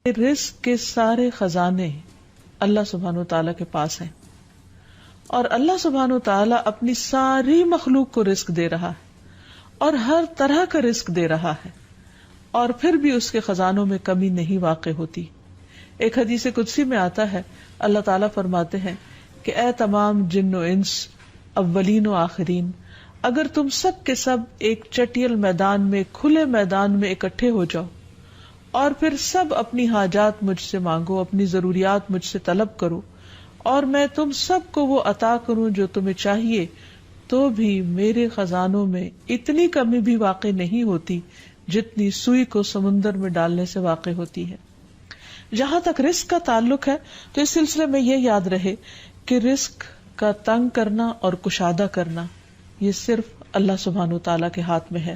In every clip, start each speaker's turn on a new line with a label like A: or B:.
A: رزق کے سارے خزانے اللہ سبحانہ وتعالی کے پاس ہیں، اور اللہ سبحانہ وتعالی اپنی ساری مخلوق کو رزق دے رہا ہے اور ہر طرح کا رزق دے رہا ہے، اور پھر بھی اس کے خزانوں میں کمی نہیں واقع ہوتی۔ ایک حدیث قدسی میں آتا ہے، اللہ تعالیٰ فرماتے ہیں کہ اے تمام جن و انس، اولین و آخرین، اگر تم سب کے سب ایک چٹیل میدان میں، کھلے میدان میں اکٹھے ہو جاؤ اور پھر سب اپنی حاجات مجھ سے مانگو، اپنی ضروریات مجھ سے طلب کرو، اور میں تم سب کو وہ عطا کروں جو تمہیں چاہیے، تو بھی میرے خزانوں میں اتنی کمی بھی واقع نہیں ہوتی جتنی سوئی کو سمندر میں ڈالنے سے واقع ہوتی ہے۔ جہاں تک رزق کا تعلق ہے تو اس سلسلے میں یہ یاد رہے کہ رزق کا تنگ کرنا اور کشادہ کرنا یہ صرف اللہ سبحانہ وتعالیٰ کے ہاتھ میں ہے۔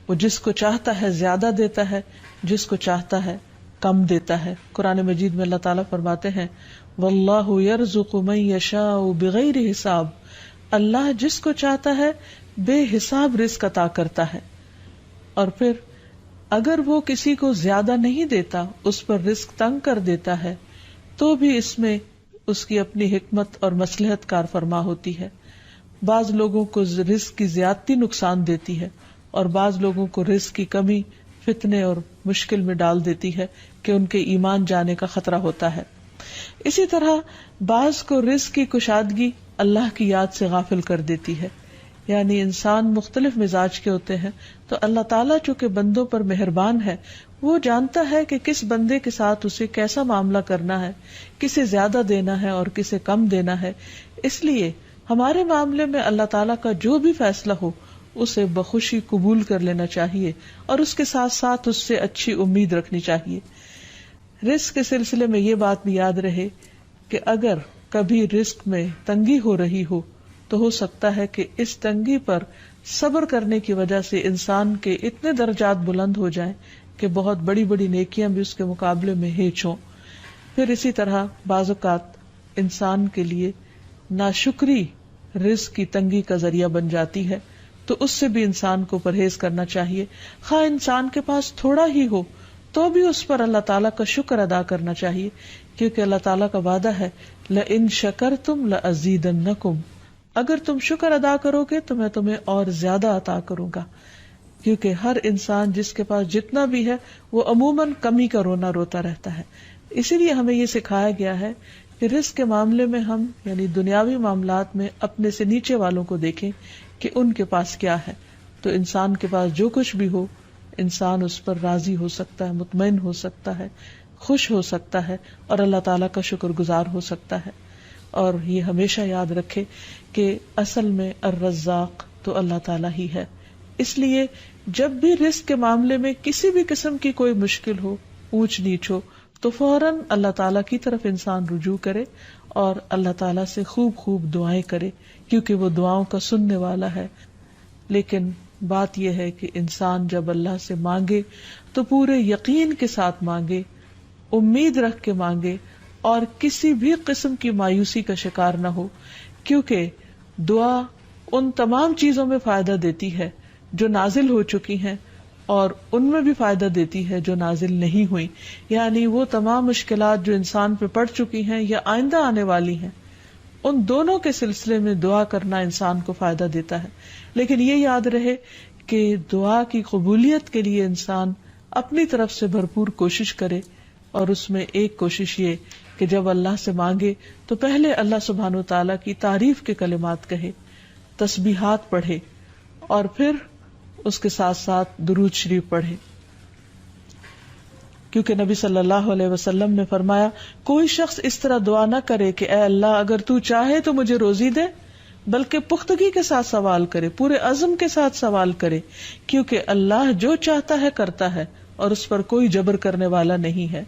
A: وہ جس کو چاہتا ہے زیادہ دیتا ہے، جس کو چاہتا ہے کم دیتا ہے۔ قرآن مجید میں اللہ تعالیٰ فرماتے ہیں واللہ یرزق من یشاء بغیر حساب، اللہ جس کو چاہتا ہے بے حساب رزق عطا کرتا ہے، اور پھر اگر وہ کسی کو زیادہ نہیں دیتا، اس پر رزق تنگ کر دیتا ہے، تو بھی اس میں اس کی اپنی حکمت اور مصلحت کار فرما ہوتی ہے۔ بعض لوگوں کو رزق کی زیادتی نقصان دیتی ہے، اور بعض لوگوں کو رزق کی کمی فتنے اور مشکل میں ڈال دیتی ہے کہ ان کے ایمان جانے کا خطرہ ہوتا ہے۔ اسی طرح بعض کو رزق کی کشادگی اللہ کی یاد سے غافل کر دیتی ہے، یعنی انسان مختلف مزاج کے ہوتے ہیں، تو اللہ تعالیٰ چونکہ بندوں پر مہربان ہے، وہ جانتا ہے کہ کس بندے کے ساتھ اسے کیسا معاملہ کرنا ہے، کسے زیادہ دینا ہے اور کسے کم دینا ہے۔ اس لیے ہمارے معاملے میں اللہ تعالیٰ کا جو بھی فیصلہ ہو اسے بخوشی قبول کر لینا چاہیے، اور اس کے ساتھ ساتھ اس سے اچھی امید رکھنی چاہیے۔ رزق کے سلسلے میں یہ بات بھی یاد رہے کہ اگر کبھی رزق میں تنگی ہو رہی ہو تو ہو سکتا ہے کہ اس تنگی پر صبر کرنے کی وجہ سے انسان کے اتنے درجات بلند ہو جائیں کہ بہت بڑی بڑی نیکیاں بھی اس کے مقابلے میں ہیچ ہوں۔ پھر اسی طرح بعض اوقات انسان کے لیے ناشکری رزق کی تنگی کا ذریعہ بن جاتی ہے، تو اس سے بھی انسان کو پرہیز کرنا چاہیے۔ خواہ انسان کے پاس تھوڑا ہی ہو تو بھی اس پر اللہ تعالیٰ کا شکر ادا کرنا چاہیے، کیونکہ اللہ تعالیٰ کا وعدہ ہے لَإِن شَكَرْتُمْ لَأَزِيدَنَّكُمْ، اگر تم شکر ادا کرو گے تو میں تمہیں اور زیادہ عطا کروں گا۔ کیونکہ ہر انسان جس کے پاس جتنا بھی ہے وہ عموماً کمی کا رونا روتا رہتا ہے۔ اسی لیے ہمیں یہ سکھایا گیا ہے کہ رزق کے معاملے میں ہم یعنی دنیاوی معاملات میں اپنے سے نیچے والوں کو دیکھیں کہ ان کے پاس کیا ہے، تو انسان کے پاس جو کچھ بھی ہو انسان اس پر راضی ہو سکتا ہے، مطمئن ہو سکتا ہے، خوش ہو سکتا ہے، اور اللہ تعالیٰ کا شکر گزار ہو سکتا ہے۔ اور یہ ہمیشہ یاد رکھے کہ اصل میں الرزاق تو اللہ تعالیٰ ہی ہے۔ اس لیے جب بھی رزق کے معاملے میں کسی بھی قسم کی کوئی مشکل ہو، اونچ نیچ ہو، تو فوراً اللہ تعالیٰ کی طرف انسان رجوع کرے اور اللہ تعالیٰ سے خوب خوب دعائیں کرے، کیونکہ وہ دعاؤں کا سننے والا ہے۔ لیکن بات یہ ہے کہ انسان جب اللہ سے مانگے تو پورے یقین کے ساتھ مانگے، امید رکھ کے مانگے، اور کسی بھی قسم کی مایوسی کا شکار نہ ہو، کیونکہ دعا ان تمام چیزوں میں فائدہ دیتی ہے جو نازل ہو چکی ہیں، اور ان میں بھی فائدہ دیتی ہے جو نازل نہیں ہوئی، یعنی وہ تمام مشکلات جو انسان پہ پڑ چکی ہیں یا آئندہ آنے والی ہیں، ان دونوں کے سلسلے میں دعا کرنا انسان کو فائدہ دیتا ہے۔ لیکن یہ یاد رہے کہ دعا کی قبولیت کے لیے انسان اپنی طرف سے بھرپور کوشش کرے، اور اس میں ایک کوشش یہ کہ جب اللہ سے مانگے تو پہلے اللہ سبحانہ وتعالیٰ کی تعریف کے کلمات کہے، تسبیحات پڑھے، اور پھر اس کے ساتھ ساتھ درود شریف پڑھے، کیونکہ نبی صلی اللہ علیہ وسلم نے فرمایا کوئی شخص اس طرح دعا نہ کرے کہ اے اللہ اگر تو چاہے تو مجھے روزی دے، بلکہ پختگی کے ساتھ سوال کرے، پورے عزم کے ساتھ سوال کرے، کیونکہ اللہ جو چاہتا ہے کرتا ہے اور اس پر کوئی جبر کرنے والا نہیں ہے۔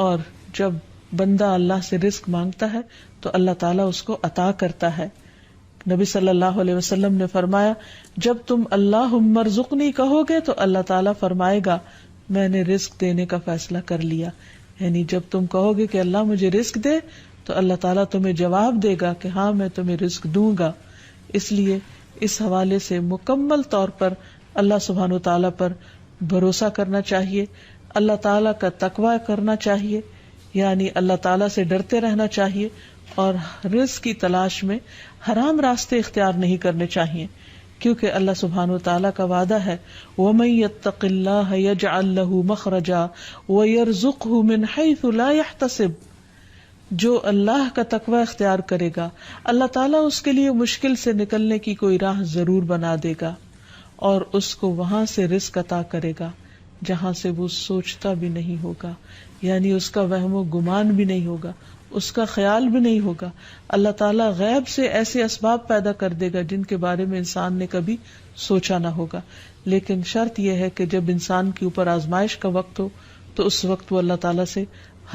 A: اور جب بندہ اللہ سے رزق مانگتا ہے تو اللہ تعالیٰ اس کو عطا کرتا ہے۔ نبی صلی اللہ علیہ وسلم نے فرمایا جب تم اللہم ارزقنی کہو گے تو اللہ تعالیٰ فرمائے گا میں نے رزق دینے کا فیصلہ کر لیا، یعنی جب تم کہو گے کہ اللہ مجھے رزق دے تو اللہ تعالیٰ تمہیں جواب دے گا کہ ہاں میں تمہیں رزق دوں گا۔ اس لیے اس حوالے سے مکمل طور پر اللہ سبحانہ وتعالیٰ پر بھروسہ کرنا چاہیے، اللہ تعالیٰ کا تقوی کرنا چاہیے، یعنی اللہ تعالیٰ سے ڈرتے رہنا چاہیے، اور رزق کی تلاش میں حرام راستے اختیار نہیں کرنے چاہیے، کیونکہ اللہ سبحانہ وتعالیٰ کا وعدہ ہے وَمَن يَتَّقِ اللَّهَ يَجْعَل لَّهُ مَخْرَجًا وَيَرْزُقْهُ مِنْ حَيْثُ لَا يَحْتَسِبُ، جو اللہ کا تقوی اختیار کرے گا اللہ تعالیٰ اس کے لیے مشکل سے نکلنے کی کوئی راہ ضرور بنا دے گا، اور اس کو وہاں سے رزق عطا کرے گا جہاں سے وہ سوچتا بھی نہیں ہوگا، یعنی اس کا وہم و گمان بھی نہیں ہوگا، اس کا خیال بھی نہیں ہوگا۔ اللہ تعالیٰ غیب سے ایسے اسباب پیدا کر دے گا جن کے بارے میں انسان نے کبھی سوچا نہ ہوگا، لیکن شرط یہ ہے کہ جب انسان کے اوپر آزمائش کا وقت ہو تو اس وقت وہ اللہ تعالیٰ سے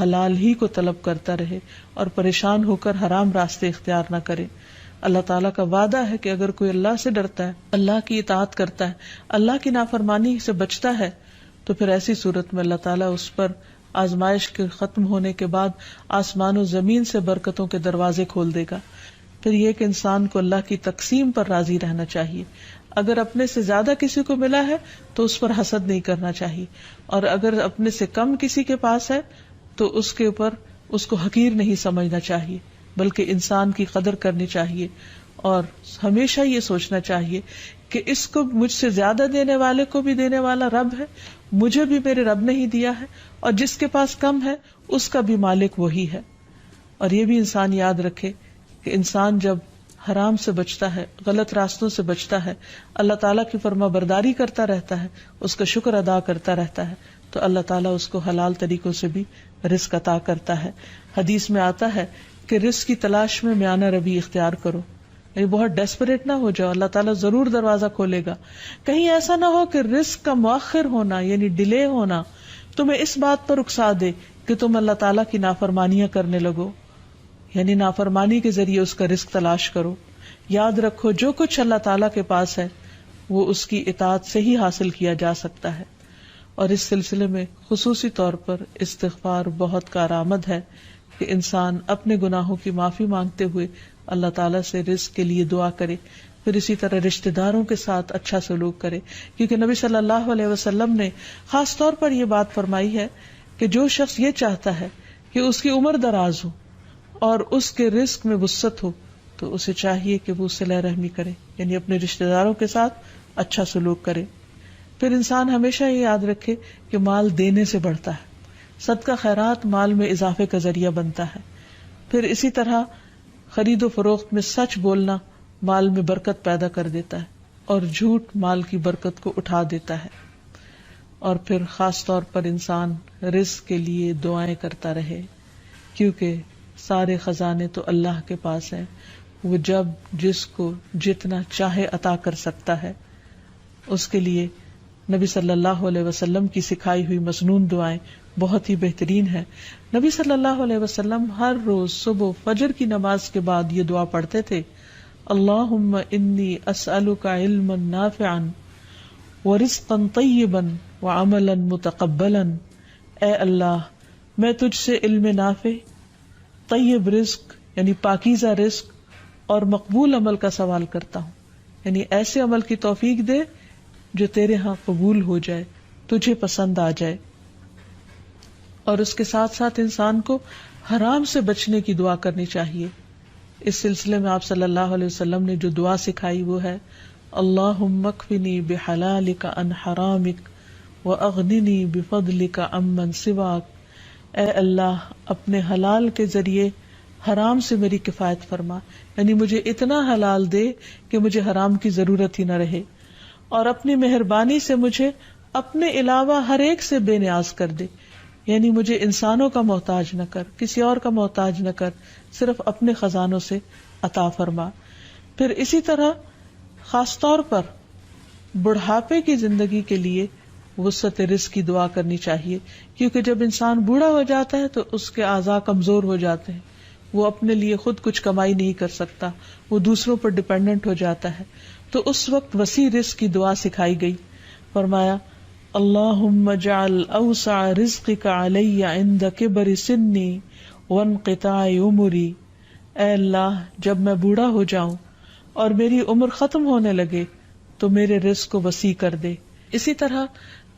A: حلال ہی کو طلب کرتا رہے اور پریشان ہو کر حرام راستے اختیار نہ کرے۔ اللہ تعالیٰ کا وعدہ ہے کہ اگر کوئی اللہ سے ڈرتا ہے، اللہ کی اطاعت کرتا ہے، اللہ کی نافرمانی سے بچتا ہے، تو پھر ایسی صورت میں اللہ تعالیٰ اس پر آزمائش کے ختم ہونے کے بعد آسمان و زمین سے برکتوں کے دروازے کھول دے گا۔ پھر یہ کہ انسان کو اللہ کی تقسیم پر راضی رہنا چاہیے، اگر اپنے سے زیادہ کسی کو ملا ہے تو اس پر حسد نہیں کرنا چاہیے، اور اگر اپنے سے کم کسی کے پاس ہے تو اس کے اوپر اس کو حقیر نہیں سمجھنا چاہیے، بلکہ انسان کی قدر کرنی چاہیے، اور ہمیشہ یہ سوچنا چاہیے کہ اس کو مجھ سے زیادہ دینے والے کو بھی دینے والا رب ہے، مجھے بھی میرے رب نے ہی دیا ہے، اور جس کے پاس کم ہے اس کا بھی مالک وہی ہے۔ اور یہ بھی انسان یاد رکھے کہ انسان جب حرام سے بچتا ہے، غلط راستوں سے بچتا ہے، اللہ تعالیٰ کی فرما برداری کرتا رہتا ہے، اس کا شکر ادا کرتا رہتا ہے، تو اللہ تعالیٰ اس کو حلال طریقوں سے بھی رزق عطا کرتا ہے۔ حدیث میں آتا ہے کہ رزق کی تلاش میں میانہ روی اختیار کرو، یعنی بہت ڈیسپریٹ نہ ہو جاؤ، اللہ تعالیٰ ضرور دروازہ کھولے گا۔ کہیں ایسا نہ ہو کہ رزق کا مؤخر ہونا یعنی ڈیلے ہونا تمہیں اس بات پر اکسا دے کہ تم اللہ تعالیٰ کی نافرمانیاں کرنے لگو، یعنی نافرمانی کے ذریعے اس کا رزق تلاش کرو۔ یاد رکھو جو کچھ اللہ تعالیٰ کے پاس ہے وہ اس کی اطاعت سے ہی حاصل کیا جا سکتا ہے، اور اس سلسلے میں خصوصی طور پر استغفار بہت کارآمد ہے کہ انسان اپنے گناہوں کی معافی مانگتے ہوئے اللہ تعالیٰ سے رزق کے لیے دعا کرے، پھر اسی طرح رشتہ داروں کے ساتھ اچھا سلوک کرے، کیونکہ نبی صلی اللہ علیہ وسلم نے خاص طور پر یہ بات فرمائی ہے کہ جو شخص یہ چاہتا ہے کہ اس کی عمر دراز ہو اور اس کے رزق میں وسعت ہو تو اسے چاہیے کہ وہ صلہ رحمی کرے، یعنی اپنے رشتہ داروں کے ساتھ اچھا سلوک کرے۔ پھر انسان ہمیشہ یہ یاد رکھے کہ مال دینے سے بڑھتا ہے، صدقہ خیرات مال میں اضافے کا ذریعہ بنتا ہے۔ پھر اسی طرح خرید و فروخت میں سچ بولنا مال میں برکت پیدا کر دیتا ہے، اور جھوٹ مال کی برکت کو اٹھا دیتا ہے۔ اور پھر خاص طور پر انسان رزق کے لیے دعائیں کرتا رہے، کیونکہ سارے خزانے تو اللہ کے پاس ہیں، وہ جب جس کو جتنا چاہے عطا کر سکتا ہے۔ اس کے لیے نبی صلی اللہ علیہ وسلم کی سکھائی ہوئی مسنون دعائیں بہت ہی بہترین ہیں۔ نبی صلی اللہ علیہ وسلم ہر روز صبح فجر کی نماز کے بعد یہ دعا پڑھتے تھے، اللہم انی اسألک علما نافعا ورزقا طیبا وعملا متقبلا، اے اللہ میں تجھ سے علم نافع، طیب رزق یعنی پاکیزہ رزق اور مقبول عمل کا سوال کرتا ہوں، یعنی ایسے عمل کی توفیق دے جو تیرے ہاں قبول ہو جائے، تجھے پسند آ جائے۔ اور اس کے ساتھ ساتھ انسان کو حرام سے بچنے کی دعا کرنی چاہیے۔ اس سلسلے میں آپ صلی اللہ علیہ وسلم نے جو دعا سکھائی وہ ہے اللہم اکفنی بحلالک عن حرامک واغننی بفضلک عمن سواک، اے اللہ اپنے حلال کے ذریعے حرام سے میری کفایت فرما، یعنی مجھے اتنا حلال دے کہ مجھے حرام کی ضرورت ہی نہ رہے، اور اپنی مہربانی سے مجھے اپنے علاوہ ہر ایک سے بے نیاز کر دے، یعنی مجھے انسانوں کا محتاج نہ کر، کسی اور کا محتاج نہ کر، صرف اپنے خزانوں سے عطا فرما۔ پھر اسی طرح خاص طور پر بڑھاپے کی زندگی کے لیے وسعت رزق کی دعا کرنی چاہیے، کیونکہ جب انسان بوڑھا ہو جاتا ہے تو اس کے اعضاء کمزور ہو جاتے ہیں، وہ اپنے لیے خود کچھ کمائی نہیں کر سکتا، وہ دوسروں پر ڈیپینڈنٹ ہو جاتا ہے، تو اس وقت وسیع رزق کی دعا سکھائی گئی۔ فرمایا اللہم اجعل اوسع رزقک علی عند کبر سنی وانقطاع عمری، اے اللہ جب میں بوڑھا ہو جاؤں اور میری عمر ختم ہونے لگے تو میرے رزق کو وسیع کر دے۔ اسی طرح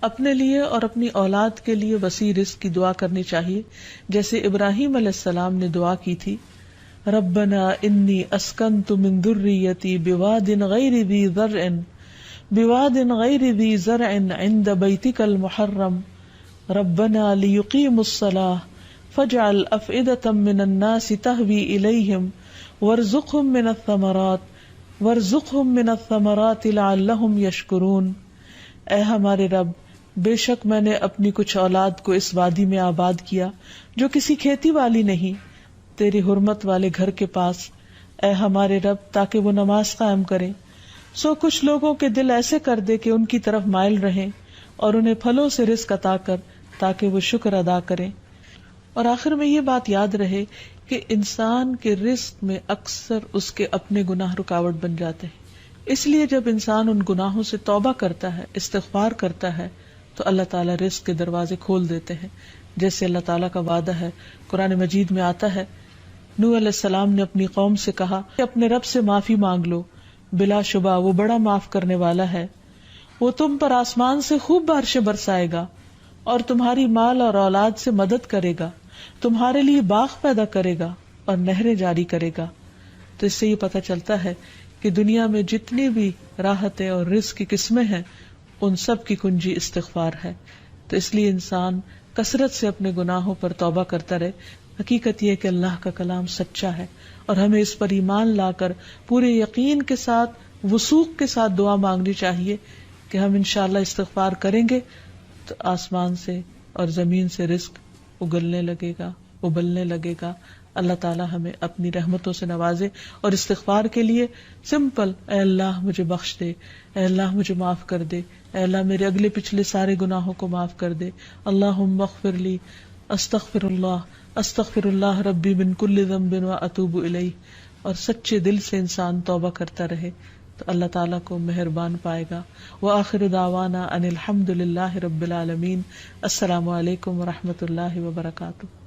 A: اپنے لیے اور اپنی اولاد کے لیے وسیع رزق کی دعا کرنی چاہیے، جیسے ابراہیم علیہ السلام نے دعا کی تھی، ربنا انی اسکنت من ذریتی بواد غیر ذی زرع عند بیتک المحرم ربنا لیقیموا الصلاة فاجعل افئدة من الناس تهوی الیہم وارزقهم من الثمرات لعلهم یشکرون۔ اے ہمارے رب، بے شک میں نے اپنی کچھ اولاد کو اس وادی میں آباد کیا جو کسی کھیتی والی نہیں، تیری حرمت والے گھر کے پاس، اے ہمارے رب، تاکہ وہ نماز قائم کریں۔ سو کچھ لوگوں کے دل ایسے کر دے کہ ان کی طرف مائل رہیں، اور انہیں پھلوں سے رزق عطا کر تاکہ وہ شکر ادا کریں۔ اور آخر میں یہ بات یاد رہے کہ انسان کے رزق میں اکثر اس کے اپنے گناہ رکاوٹ بن جاتے ہیں، اس لیے جب انسان ان گناہوں سے توبہ کرتا ہے، استغفار کرتا ہے، تو اللہ تعالیٰ رزق کے دروازے کھول دیتے ہیں، جیسے اللہ تعالیٰ کا وعدہ ہے۔ قرآن مجید میں آتا ہے، نوح علیہ السلام نے اپنی قوم سے کہا کہ اپنے رب سے معافی مانگ لو، بلا شبہ وہ بڑا معاف کرنے والا ہے، وہ تم پر آسمان سے خوب بارشیں برسائے گا اور تمہاری مال اور اولاد سے مدد کرے گا، تمہارے لیے باغ پیدا کرے گا اور نہریں جاری کرے گا۔ تو اس سے یہ پتہ چلتا ہے کہ دنیا میں جتنی بھی راحتیں اور رزق کی قسمیں ہیں، ان سب کی کنجی استغفار ہے۔ تو اس لیے انسان کثرت سے اپنے گناہوں پر توبہ کرتا رہے۔ حقیقت یہ کہ اللہ کا کلام سچا ہے اور ہمیں اس پر ایمان لا کر پورے یقین کے ساتھ، وثوق کے ساتھ دعا مانگنی چاہیے کہ ہم انشاءاللہ استغفار کریں گے تو آسمان سے اور زمین سے رزق اگلنے لگے گا، ابلنے لگے گا۔ اللہ تعالی ہمیں اپنی رحمتوں سے نوازے۔ اور استغفار کے لیے سمپل، اے اللہ مجھے بخش دے، اے اللہ مجھے معاف کر دے، اے اللہ میرے اگلے پچھلے سارے گناہوں کو معاف کر دے، اللہم اغفر لی، استغفر اللہ ربی من کل ذنب واتوب الیہ۔ اور سچے دل سے انسان توبہ کرتا رہے تو اللہ تعالیٰ کو مہربان پائے گا۔ وآخر دعوانا ان الحمد للہ رب العالمین۔ السلام علیکم ورحمۃ اللہ وبرکاتہ۔